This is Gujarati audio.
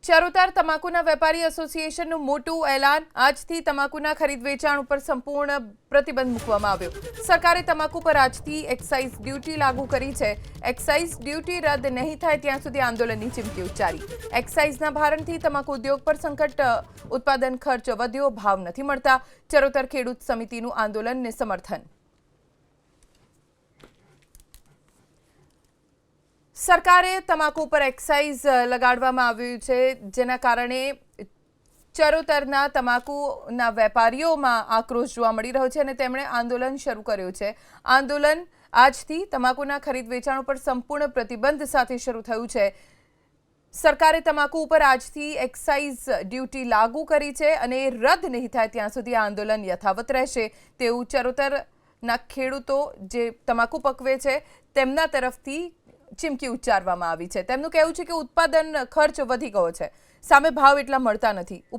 ચરોતર તમાકુના વેપારી એસોસિએશનનું મોટું એલાન। આજથી તમાકુના ખરીદ વેચાણ ઉપર સંપૂર્ણ પ્રતિબંધ મૂકવામાં આવ્યો। સરકારે તમાકુ પર આજથી એક્સાઇઝ ડ્યુટી લાગુ કરી છે। એક્સાઇઝ ડ્યુટી રદ નહીં થાય ત્યાં સુધી આંદોલનની ચીમકી ઉચ્ચારી। એક્સાઇઝના ભારણથી તમાકુ ઉદ્યોગ પર સંકટ, ઉત્પાદન ખર્ચ વધ્યો, ભાવ નથી મળતા। ચરોતર ખેડૂત સમિતિનું આંદોલનને સમર્થન। સરકારે તમાકુ પર એક્સાઇઝ લગાડવામાં આવ્યું છે, જેના કારણે ચરોતરના તમાકુના વેપારીઓમાં આક્રોશ જોવા મળી રહ્યો છે અને તેમણે આંદોલન શરૂ કર્યું છે। આંદોલન આજથી તમાકુના ખરીદ વેચાણ ઉપર સંપૂર્ણ પ્રતિબંધ સાથે શરૂ થયું છે। સરકારે તમાકુ ઉપર આજથી એક્સાઇઝ ડ્યુટી લાગુ કરી છે અને રદ નહીં થાય ત્યાં સુધી આંદોલન યથાવત રહેશે તેવું ચરોતરના ખેડૂતો જે તમાકુ પકવે છે તેમના તરફથી ચીમકી ઉચ્ચારવામાં આવી છે। તેમનું કહેવું છે કે ઉત્પાદન ખર્ચ વધી ગયો છે, સામે ભાવ એટલા મળતા નથી।